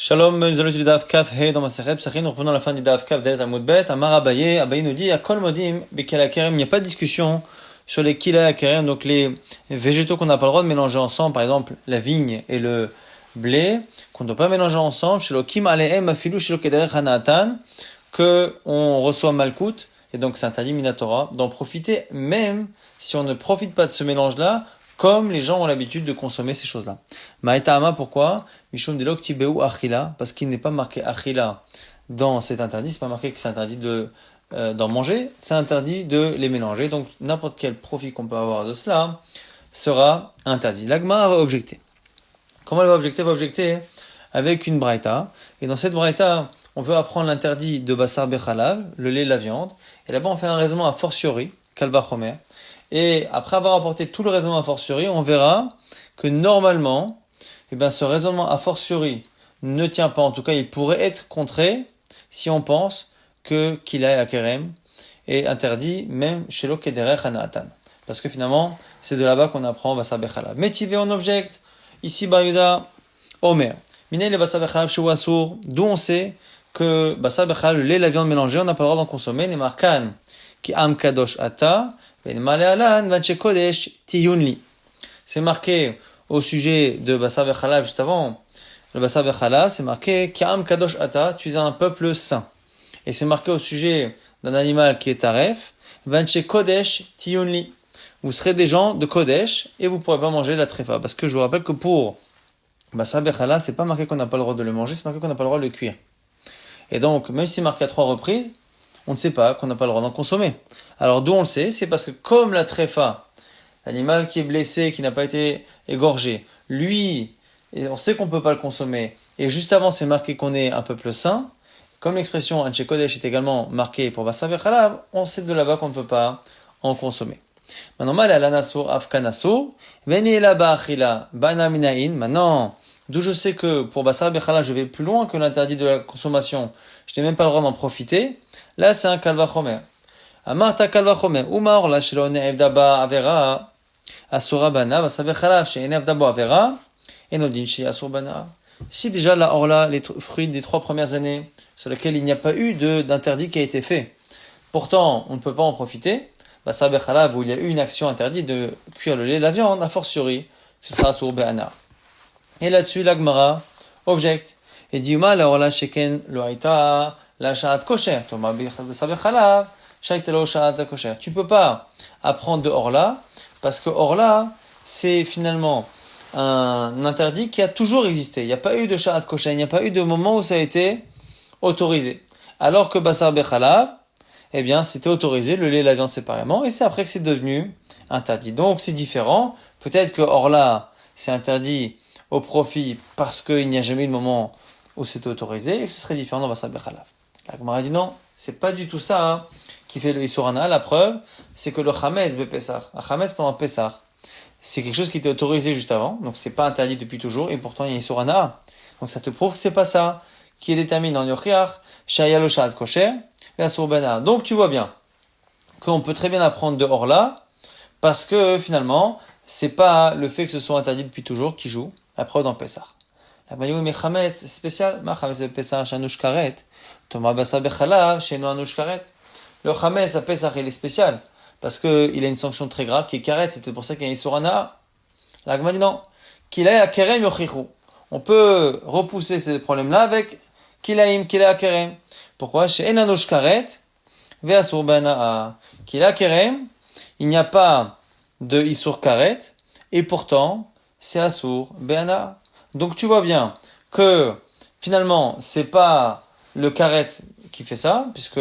Shalom, nous allons étudier Daf Kaf He dans ma Masechet Psachim. Nous reprenons à la fin du Daf Kaf d'Eret Amud Bet. Amar Abaye, Abaye nous dit, à Kol Modim, Bekela Kerem, il n'y a pas de discussion sur les Kila Kerem, donc les végétaux qu'on n'a pas le droit de mélanger ensemble, par exemple la vigne et le blé, qu'on ne doit pas mélanger ensemble, chez Lokim Alehem Afilu chez Lokederech Hanatan, que on reçoit Malkout, et donc c'est interdit Minatora, d'en profiter même si on ne profite pas de ce mélange-là, comme les gens ont l'habitude de consommer ces choses-là. Maïta'ama, pourquoi? Mishum de l'oktibeu achila, parce qu'il n'est pas marqué achila dans cet interdit, c'est pas marqué que c'est interdit d'en manger, c'est interdit de les mélanger, donc n'importe quel profit qu'on peut avoir de cela sera interdit. L'Agma va objecter. Comment elle va objecter? Elle va objecter avec une braïta, et dans cette braïta, on veut apprendre l'interdit de basar bechalav, le lait et la viande, et là-bas on fait un raisonnement a fortiori, kalva chomer. Et après avoir apporté tout le raisonnement a fortiori, on verra que normalement, ce raisonnement a fortiori ne tient pas. En tout cas, il pourrait être contré si on pense que Kilay Akerem est interdit même chez l'Okederech Hanatan. Parce que finalement, c'est de là-bas qu'on apprend Basar Bechalav. Métivé en objecte, ici Bayuda, Omer. Minei le Basar Bechalav chez Wassour, d'où on sait que Basar Bechalav, le lait et la viande mélangée, on n'a pas le droit d'en consommer. Les markan qui am kadosh ata. C'est marqué au sujet de Basar Bechalav juste avant. Le Basar Bechalav, c'est marqué Ki'am Kadosh Ata, tu es un peuple saint. Et c'est marqué au sujet d'un animal qui est taref, Vanche Kodesh Tiyunli. Vous serez des gens de Kodesh et vous ne pourrez pas manger la tréfa. Parce que je vous rappelle que pour Basar Bechalav, c'est pas marqué qu'on n'a pas le droit de le manger, c'est marqué qu'on n'a pas le droit de le cuire. Et donc, même si c'est marqué à 3 reprises, on ne sait pas qu'on n'a pas le droit d'en consommer. Alors d'où on le sait? C'est parce que comme la tréfa, l'animal qui est blessé, qui n'a pas été égorgé, lui, on sait qu'on ne peut pas le consommer, et juste avant c'est marqué qu'on est un peuple saint, comme l'expression Anche Kodesh est également marquée pour Basar Bechalav, on sait de là-bas qu'on ne peut pas en consommer. Maintenant, maintenant, d'où je sais que pour Basar Bechalav, je vais plus loin que l'interdit de la consommation, je n'ai même pas le droit d'en profiter, là c'est un kalva chomer. Amarta kalva chomer, umar la shelo ne'ev daba avera, asura bana, Basar Bechalav, chez ne'ev daba avera, enodin chez asur bana. Si déjà la orla, les fruits des 3 premières années, sur lesquels il n'y a pas eu d'interdit qui a été fait, pourtant on ne peut pas en profiter, Basar Bechalav, où il y a eu une action interdite de cuire le lait et la viande, a fortiori, ce sera asur bana. Et là-dessus, la Gemara objecte et dit la orla sheken lo aita la sha'at kosher. Toma Basar Bechalav, sha'ita lo sha'at kosher. Tu peux pas apprendre de orla parce que orla c'est finalement un interdit qui a toujours existé. Il n'y a pas eu de sha'at kosher, il n'y a pas eu de moment où ça a été autorisé. Alors que Basar Bechalav, c'était autorisé, le lait et la viande séparément, et c'est après que c'est devenu interdit. Donc c'est différent. Peut-être que orla c'est interdit au profit parce qu'il n'y a jamais eu de moment où c'était autorisé et que ce serait différent dans Basar Bechalav. La Gemara dit non, c'est pas du tout ça qui fait le Issur Hana. La preuve, c'est que le Chametz Bepessach, le Chametz pendant Pessach, c'est quelque chose qui était autorisé juste avant, donc c'est pas interdit depuis toujours et pourtant il y a Issur Hana. Donc ça te prouve que c'est pas ça qui est déterminé en Yochiach, Shaya lo Sha'at Kosher et Asur Bana. Donc tu vois bien qu'on peut très bien apprendre de Orla parce que finalement, c'est pas le fait que ce soit interdit depuis toujours qui joue. La preuve dans Pessah. La Gemara dit mais Chametz c'est spécial. Ma Chametz Pessah Shanush Karet. Toma Basar Bechalav Sheno Anush Karet. Le Chametz à Pessah il est spécial parce que il a une sanction très grave qui est Karet. C'est peut-être pour ça qu'il y a un Issur Hana. La Gemara dit non. Kilay Akerem Yochichu. On peut repousser ces problèmes-là avec Kilayim Kilay Akerem. Pourquoi? Chez Enanush Karet Ve Asur Bana. Kilay Akerem. Il n'y a pas de Issur Karet et pourtant c'est Asur Be'ana. Donc tu vois bien que finalement c'est pas le karet qui fait ça, puisque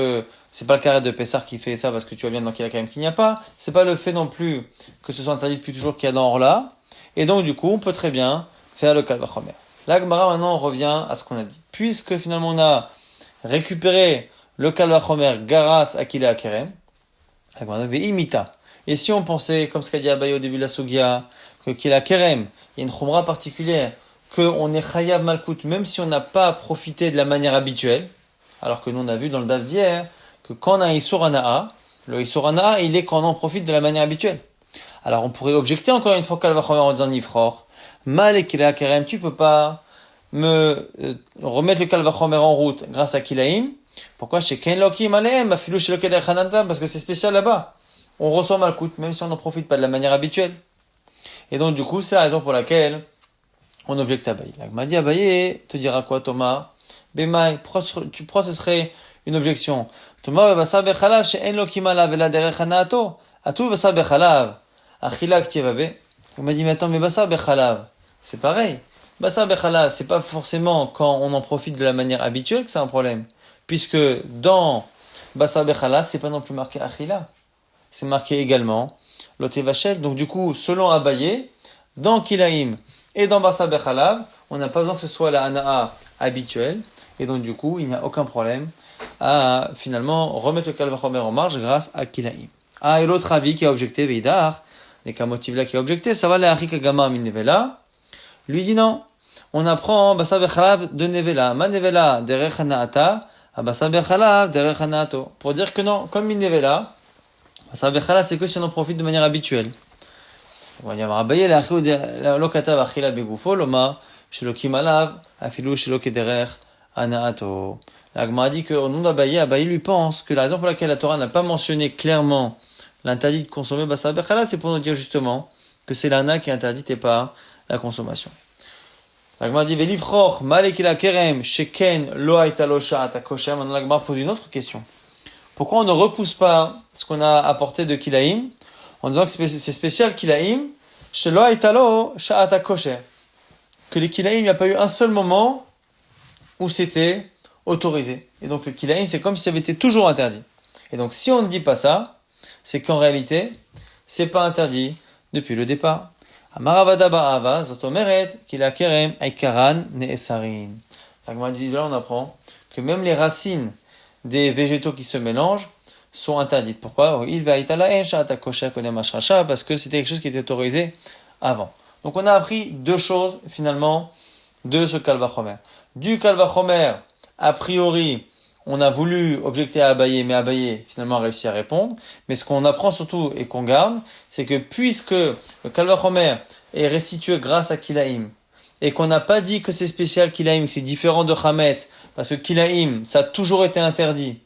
c'est pas le karet de Pessah qui fait ça, parce que tu vois bien dans qu'il y a quand même qu'il n'y a pas. C'est pas le fait non plus que ce soit interdit depuis toujours qu'il y a dans Orla. Et donc du coup on peut très bien faire le kalva chomer. La Gemara maintenant on revient à ce qu'on a dit. Puisque finalement on a récupéré le kalva chomer garas akila akerem, la Gemara avait imita. Et si on pensait, comme ce qu'a dit Abaye au début de la Sugia, que qu'il a kerem, il y a une chumra particulière, qu'on est chayav malkout, même si on n'a pas profité de la manière habituelle, alors que nous on a vu dans le daf d'hier, que quand on a un Issur Hana'a, le Issur Hana'a, il est quand on en profite de la manière habituelle. Alors on pourrait objecter encore une fois qu'elle va en disant Nifror, mal et qu'il a kerem, tu peux pas remettre le Kalvachomer en route grâce à Kilaim. Pourquoi chez Ken Lokim Aleem, Afilou chez Lokeder Hananta? Parce que c'est spécial là-bas. On reçoit Malkout, même si on n'en profite pas de la manière habituelle. Et donc, du coup, c'est la raison pour laquelle on objecte à Abaye. L'Agma dit Abaye, te dira quoi, Thomas? Bemaï, pourquoi ce serait une objection? Thomas, Basa Bechalav, chez En Lokim Alav, et la Derech Hanato. Atou Basa Bechalav. Achila Ktievabe. On m'a dit, mais attends, mais Basa Bechalav. C'est pareil. Basa Bechalav, c'est pas forcément quand on en profite de la manière habituelle que c'est un problème. Puisque dans Basa Bechalav, c'est pas non plus marqué Achila. C'est marqué également Lotevachel. Donc du coup, selon Abaye, dans Kilaim et dans Basa Bechalav, on n'a pas besoin que ce soit la Hana'a habituelle. Et donc du coup, il n'y a aucun problème à finalement remettre le Kalvachomer en marche grâce à Kilaim. Ah, et l'autre avis qui a objecté, Veidar, et qu'un motif là qui a objecté, ça va la Harika Gama min Nevela. Lui dit non. On apprend Basa Bechalav de Nevela. Ma Nevela derech Hanaata, à Basa Bechalav derech Hanaato. Pour dire que non, comme min Nevela, Basa Bechalav c'est que si on en profite de manière habituelle. On va dire Abaye la lokata vachila begufo loma shelokim alav afilu shelokederech Hanaato. La Gemara dit qu'au nom d'Abaye, Abaye lui pense que la raison pour laquelle la Torah n'a pas mentionné clairement l'interdit de consommer Basa Bechalav, c'est pour nous dire justement que c'est l'ana qui est interdite et pas la consommation. La Gemara dit Velifroch malekila kerem sheken lo haita lo sha'at kosher. Maintenant la Gemara pose une autre question. Pourquoi on ne repousse pas ce qu'on a apporté de Kilaim en disant que c'est spécial Kilaim chez lo haita lo sha'at kosher, que les Kilaim, il n'y a pas eu un seul moment où c'était autorisé. Et donc le Kilaim, c'est comme si ça avait été toujours interdit. Et donc si on ne dit pas ça, c'est qu'en réalité, c'est pas interdit depuis le départ. Amaravada ba'ava, zotomeret, kila kerem, aikaran, ne'esarin. La Gemara dit, là on apprend que même les racines des végétaux qui se mélangent sont interdites. Pourquoi? Il va itala sha'ata kosher konem ashracha, parce que c'était quelque chose qui était autorisé avant. Donc on a appris deux choses finalement de ce Kalvachomer. Du Kalvachomer, a priori, on a voulu objecter à Abaye, mais Abaye finalement a réussi à répondre. Mais ce qu'on apprend surtout et qu'on garde, c'est que puisque le Kalvachomer est restitué grâce à Kilaim, et qu'on n'a pas dit que c'est spécial Kilaim, que c'est différent de Chametz, parce que Kilaim, ça a toujours été interdit,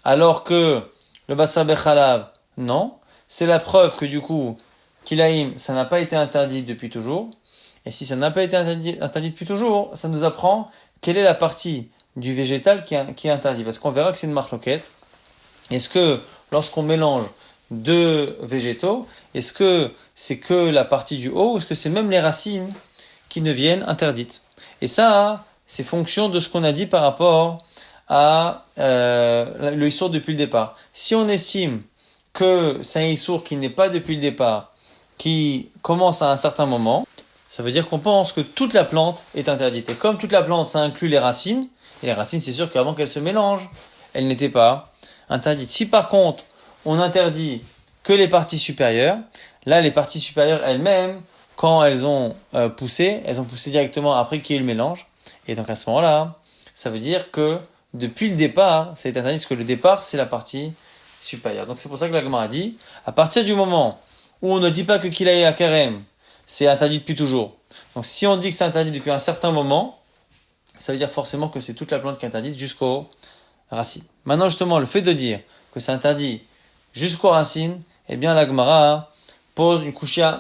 alors que le Basa Bechalav, non, c'est la preuve que du coup, Kilaim, ça n'a pas été interdit depuis toujours. Et si ça n'a pas été interdit depuis toujours, ça nous apprend quelle est la partie du végétal qui est interdit. Parce qu'on verra que c'est une marloquette. Est-ce que lorsqu'on mélange deux végétaux, est-ce que c'est que la partie du haut ou est-ce que c'est même les racines qui deviennent interdites? Et ça, c'est fonction de ce qu'on a dit par rapport à le issour depuis le départ. Si on estime que c'est un issour qui n'est pas depuis le départ, qui commence à un certain moment, ça veut dire qu'on pense que toute la plante est interdite. Et comme toute la plante, ça inclut les racines, et les racines, c'est sûr qu'avant qu'elles se mélangent, elles n'étaient pas interdites. Si par contre, on interdit que les parties supérieures, là, les parties supérieures elles-mêmes, quand elles ont poussé directement après qu'il y ait eu le mélange. Et donc à ce moment-là, ça veut dire que depuis le départ, c'est interdit, parce que le départ, c'est la partie supérieure. Donc c'est pour ça que la Gemara a dit, à partir du moment où on ne dit pas que Kilaï Akarem, c'est interdit depuis toujours. Donc si on dit que c'est interdit depuis un certain moment, ça veut dire forcément que c'est toute la plante qui est interdite jusqu'aux racines. Maintenant justement, le fait de dire que c'est interdit jusqu'aux racines, eh bien la Gemara pose une kushia,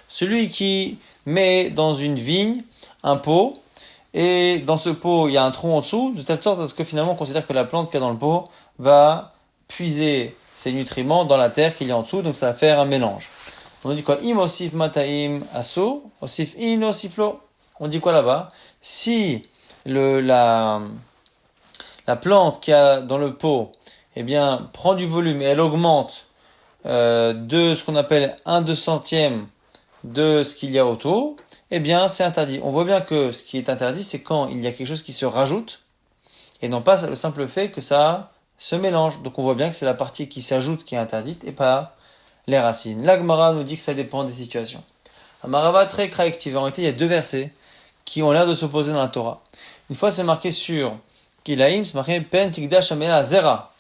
celui qui met dans une vigne un pot, et dans ce pot il y a un trou en dessous, de telle sorte à ce que finalement on considère que la plante qu'il y a dans le pot va puiser ses nutriments dans la terre qu'il y a en dessous, donc ça va faire un mélange. On dit quoi? Im osif mataim aso, osif in osiflo. On dit quoi là-bas? Si la plante qui a dans le pot, eh bien, prend du volume et elle augmente de ce qu'on appelle 1/200 de ce qu'il y a autour, eh bien, c'est interdit. On voit bien que ce qui est interdit, c'est quand il y a quelque chose qui se rajoute, et non pas le simple fait que ça se mélange. Donc on voit bien que c'est la partie qui s'ajoute qui est interdite et pas les racines. L'Agmara nous dit que ça dépend des situations. Amarava très corrective. En réalité, il y a deux versets qui ont l'air de s'opposer dans la Torah. Une fois, c'est marqué sur Kilaim, c'est marqué Pen Tikdash Amela Zera.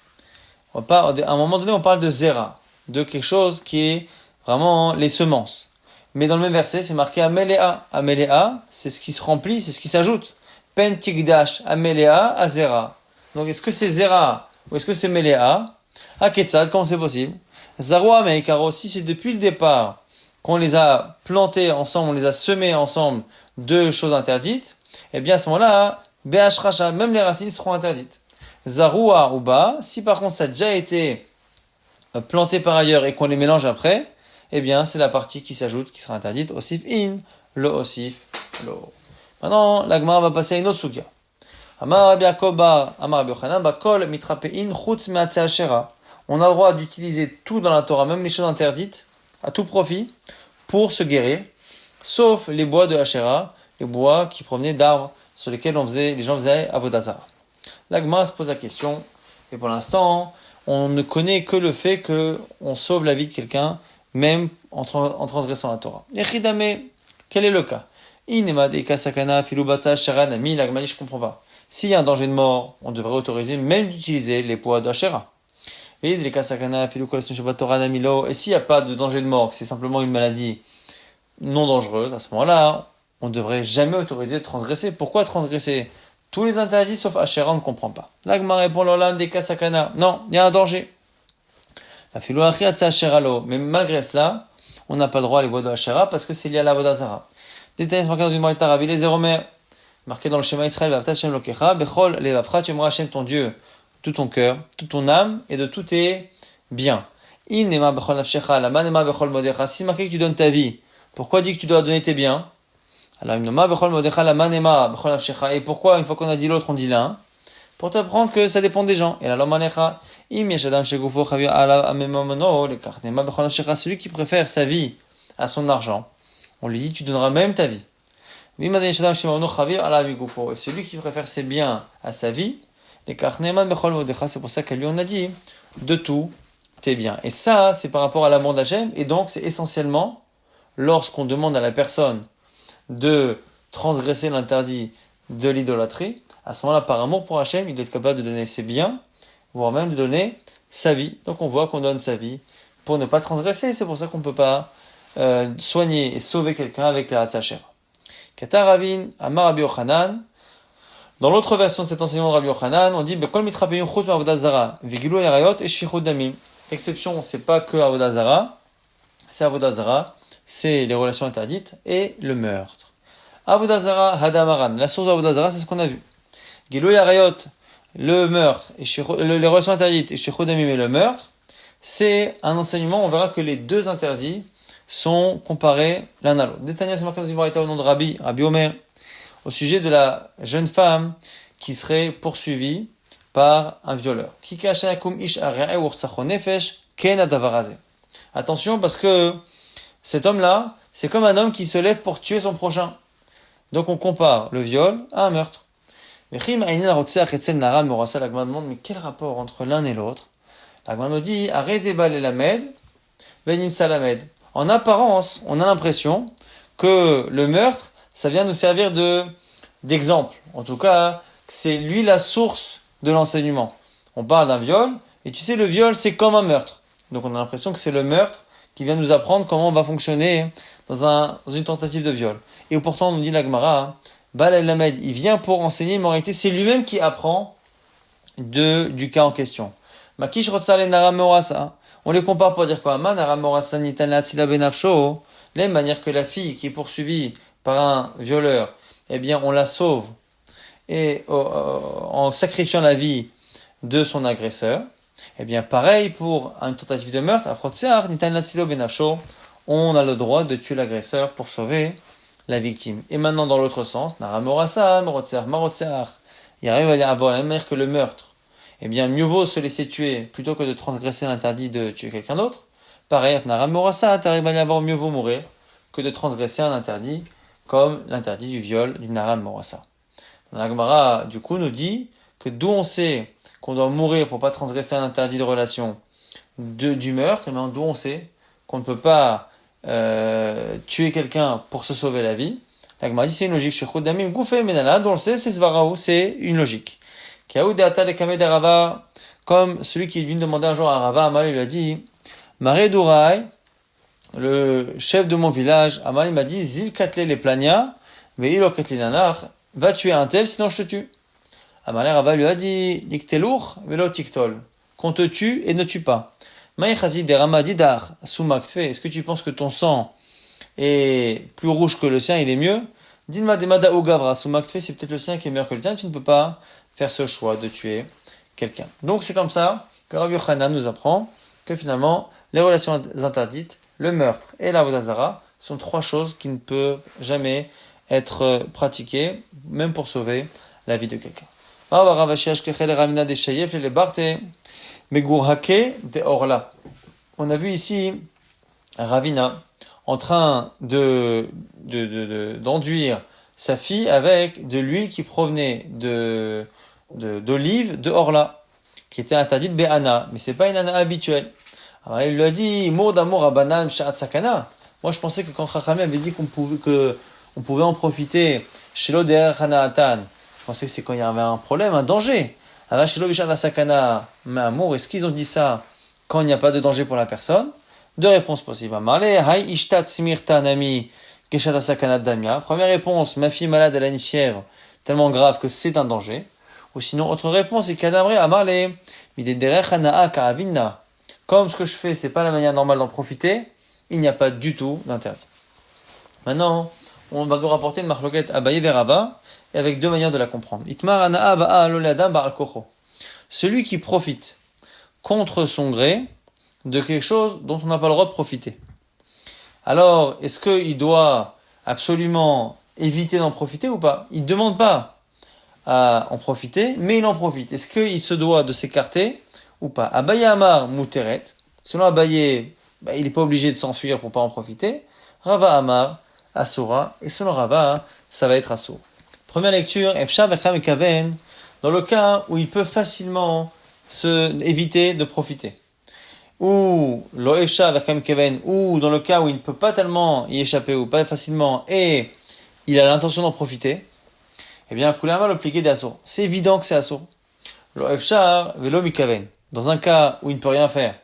À un moment donné, on parle de Zera, de quelque chose qui est vraiment les semences. Mais dans le même verset, c'est marqué Amelea. Amelea, c'est ce qui se remplit, c'est ce qui s'ajoute. Pen tigdash Amelea azera. Donc est-ce que c'est zera ou est-ce que c'est melea? Aketsad, comment c'est possible? Zarua meikaro, si c'est depuis le départ qu'on les a plantés ensemble, on les a semés ensemble, deux choses interdites, eh bien à ce moment-là, be'ash racha, même les racines seront interdites. Zarua ou ba, si par contre ça a déjà été planté par ailleurs et qu'on les mélange après, eh bien c'est la partie qui s'ajoute qui sera interdite. Osif in, le osif lo. Maintenant, la Gemara va passer à une autre sugya. Amar Rabbi Yaakov bar Amar Rabbi Yochanan bakol mitrapein chutz me'atzeh ashera. On a le droit d'utiliser tout dans la Torah, même les choses interdites, à tout profit, pour se guérir, sauf les bois de Hachera, les bois qui provenaient d'arbres sur lesquels les gens faisaient Avodah Zarah. La Gemara se pose la question, et pour l'instant, on ne connaît que le fait qu'on sauve la vie de quelqu'un, même en transgressant la Torah. Echidame, quel est le cas? Inema deika sakana filubatza Hachera nami, la Gemara dit, je comprends pas. S'il y a un danger de mort, on devrait autoriser même d'utiliser les bois de Hachera. Et s'il n'y a pas de danger de mort, que c'est simplement une maladie non dangereuse, à ce moment-là, on ne devrait jamais autoriser de transgresser. Pourquoi transgresser? Tous les interdits sauf Hachera, on ne comprend pas. L'Agma répond l'olam des kasakana. Non, il y a un danger. Mais malgré cela, on n'a pas le droit à les bois de Hachera parce que c'est lié à la Avodah Zarah. Détail marqué dans une marita Rabbi les Zéromer, marqué dans le schéma Israël, Vavta Shem Lokecha, Bechol Levavcha, tu aimeras Hashem ton Dieu, tout ton cœur, toute ton âme et de tous tes biens. Inema bechol nafshecha, lama nema bechol modecha. Si marqué que tu donnes ta vie, pourquoi dit que tu dois donner tes biens? Alors inema bechol modecha, lama nema bechol nafshecha. Et pourquoi une fois qu'on a dit l'autre, on dit l'un? Pour te prendre que ça dépend des gens. Et la lomanecha, im yeshadam shegufo chavir ala amemono lekach nema bechol nafshecha. Celui qui préfère sa vie à son argent, on lui dit tu donneras même ta vie. Vimad yeshadam shemono chavir ala amigufo. Et celui qui préfère ses biens à sa vie, c'est pour ça qu'à lui on a dit de tout tes biens. Et ça, c'est par rapport à l'amour d'Hachem. Et donc, c'est essentiellement lorsqu'on demande à la personne de transgresser l'interdit de l'idolâtrie. À ce moment-là, par amour pour Hachem, il doit être capable de donner ses biens, voire même de donner sa vie. Donc, on voit qu'on donne sa vie pour ne pas transgresser. C'est pour ça qu'on ne peut pas soigner et sauver quelqu'un avec la Hatzacher. Kata Ravin, Amar Rabbi Yochanan. Dans l'autre version de cet enseignement de Rabbi Yochanan, on dit Bekol mitrapeyun chut ma'avodah zara, v'gilu yarayot et shfichut damim. Exception, c'est pas que Avodah Zara, c'est Avodah Zara, c'est les relations interdites et le meurtre. Avodah Zara hadamaran, la source d'Avodah Zara, c'est ce qu'on a vu. Gilu yarayot, le meurtre, et les relations interdites et shfichut damim et le meurtre, c'est un enseignement, on verra que les deux interdits sont comparés l'un à l'autre. Détania, c'est marqué dans une braïta au nom de Rabbi Omer, au sujet de la jeune femme qui serait poursuivie par un violeur. Attention parce que cet homme-là, c'est comme un homme qui se lève pour tuer son prochain. Donc on compare le viol à un meurtre. L'Agma demande, mais quel rapport entre l'un et l'autre? L'Agma nous dit, en apparence, on a l'impression que le meurtre, ça vient nous servir d'exemple. En tout cas, c'est lui la source de l'enseignement. On parle d'un viol, et tu sais, le viol, c'est comme un meurtre. Donc on a l'impression que c'est le meurtre qui vient nous apprendre comment on va fonctionner dans une tentative de viol. Et pourtant, on nous dit la Gemara, Bal el-Lamed, il vient pour enseigner, mais en réalité, c'est lui-même qui apprend du cas en question. Makish rotsale nara morasa. On les compare pour dire quoi? Nara morasa nitan l'atzila benafsho. De la même manière que la fille qui est poursuivie par un violeur, eh bien, on la sauve et en sacrifiant la vie de son agresseur. Eh bien, pareil pour une tentative de meurtre, on a le droit de tuer l'agresseur pour sauver la victime. Et maintenant, dans l'autre sens, il arrive à avoir la même manière que le meurtre. Eh bien, mieux vaut se laisser tuer plutôt que de transgresser l'interdit de tuer quelqu'un d'autre. Pareil, t'arrives à y avoir mieux vaut mourir que de transgresser un interdit comme l'interdit du viol du Naram Morassa. La Gemara, du coup, nous dit que d'où on sait qu'on doit mourir pour pas transgresser un interdit de relation du meurtre, et bien d'où on sait qu'on ne peut pas tuer quelqu'un pour se sauver la vie. La Gemara dit c'est une logique. D'où on le sait, c'est Svaraou, c'est une logique. Comme celui qui est venu demander un jour à Rava, Amal lui a dit, Maré Dourai, le chef de mon village, Amal, il m'a dit, Zil katle les plania, mais il nanar, va tuer un tel, sinon je te tue. Amalé Rava lui a dit, Niktelour, velo tiktol, qu'on te tue et ne tue pas. Maïchazi de Ramadidar, Soumaktfe, est-ce que tu penses que ton sang est plus rouge que le sien, il est mieux? Dilma demada ogavra, Soumaktfe, c'est peut-être le sien qui est meilleur que le tien, tu ne peux pas faire ce choix de tuer quelqu'un. Donc c'est comme ça que Rabbi Yochanan nous apprend que finalement, les relations interdites, le meurtre et la vodazara sont trois choses qui ne peuvent jamais être pratiquées, même pour sauver la vie de quelqu'un. On a vu ici Ravina en train d'enduire sa fille avec de l'huile qui provenait d'olive de Orla, qui était interdite Béana, mais c'est pas une ana habituelle. Alors il lui a dit, mot d'amour à banane sha'at sakana. Moi je pensais que quand Chachamim avait dit qu'on pouvait en profiter chez l'Oder Hanaatan, je pensais que c'est quand il y avait un problème, un danger. Alors chez l'Obishad Sakana, mais amour, est-ce qu'ils ont dit ça quand il n'y a pas de danger pour la personne? Deux réponses possibles. Hay ishtat smirta nami keshat sakana damia. Première réponse, ma fille malade, elle a une fièvre tellement grave que c'est un danger. Ou sinon, autre réponse, c'est kadamre amarle midederech hanaa ka'avinna. Comme ce que je fais, c'est pas la manière normale d'en profiter, il n'y a pas du tout d'interdit. Maintenant, on va nous rapporter une marloquette Abaye Veraba, et avec deux manières de la comprendre. Itmar hanaa ba'a lo le'adam ba'al kocho. Celui qui profite contre son gré de quelque chose dont on n'a pas le droit de profiter. Alors, est-ce qu'il doit absolument éviter d'en profiter ou pas? Il ne demande pas à en profiter, mais il en profite. Est-ce qu'il se doit de s'écarter ou pas? Abaye Amar Mouteret. Selon Abaye, il n'est pas obligé de s'enfuir pour pas en profiter. Rava Amar Asura. Et selon Rava, ça va être Asur. Première lecture, Efsha Vecham et Kaven, dans le cas où il peut facilement éviter de profiter. Ou lo Efsha Vecham Kaven, ou dans le cas où il ne peut pas tellement y échapper ou pas facilement et il a l'intention d'en profiter. Eh bien, Kulama l'obligé d'Asur. C'est évident que c'est Asur. Lo Efsha Velo Mikaven. Dans un cas où il ne peut rien faire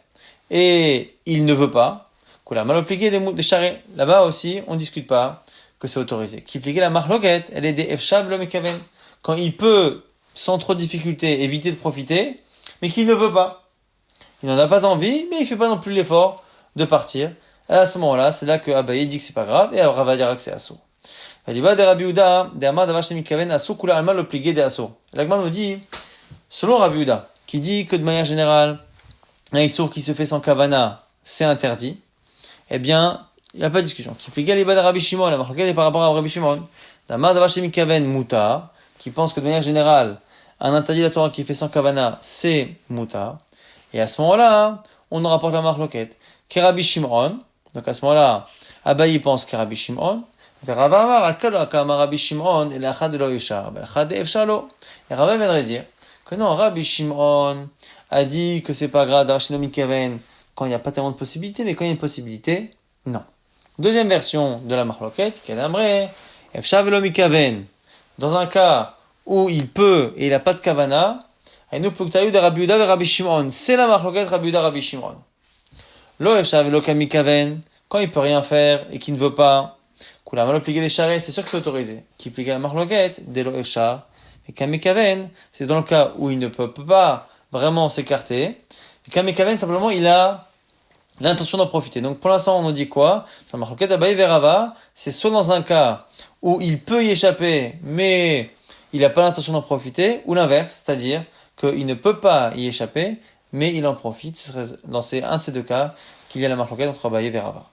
et il ne veut pas, Kulama l'obligé des charrets. Là-bas aussi, on ne discute pas que c'est autorisé. Qui pliquait la marloquette, elle est des Efsha Velo Mikaven. Quand il peut, sans trop de difficulté, éviter de profiter, mais qu'il ne veut pas. Il n'en a pas envie, mais il fait pas non plus l'effort de partir. Et à ce moment-là, c'est là que Abaye dit que c'est pas grave, et Rava dira que c'est Asur. L'Agma nous dit, selon Rabbi Yehuda, qui dit que de manière générale, un Issour qui se fait sans kavana, c'est interdit, eh bien, il n'y a pas de discussion. Qui plique les bas de Rabbi Shimon, la marque est par rapport à Rabbi Shimon. Damar Davash Mikaven Muta, qui pense que de manière générale, un interdit de la Torah qui fait sans kavana, c'est Muta. Et à ce moment-là, on nous rapporte la marloquette. Rabbi Shimon, donc à ce moment-là, Abaye pense que Rabbi Shimon, et Rava viendrait dire que non, Rabbi Shimon a dit que c'est pas grave d'Arshino Mikaven quand il n'y a pas tellement de possibilités, mais quand il y a une possibilité, non. Deuxième version de la marloquette, Kedamre, Efsha Velo Mikaven, dans un cas où il peut et il n'a pas de kavana, Aïnou Pluktayu de Rabbi Yehuda et Rabbi Shimon, c'est la marloquette Rabbi Yehuda Rabbi Shimon. Lo Efsha Velo Kamikaven, quand il peut rien faire et qu'il ne veut pas, Kula mal pliquer les charrettes, c'est sûr que c'est autorisé. Qui plique la marloquette, Delo Efsha, et Kamikaven, c'est dans le cas où il ne peut pas vraiment s'écarter. Et Kamikaven, simplement, il a l'intention d'en profiter. Donc, pour l'instant, on nous dit quoi? Ça marloquette Abaye Verava, c'est soit dans un cas où il peut y échapper, mais il n'a pas l'intention d'en profiter, ou l'inverse, c'est-à-dire qu'il ne peut pas y échapper, mais il en profite. Ce serait dans un de ces deux cas qu'il y a la marloquette entre Abaye et Verava.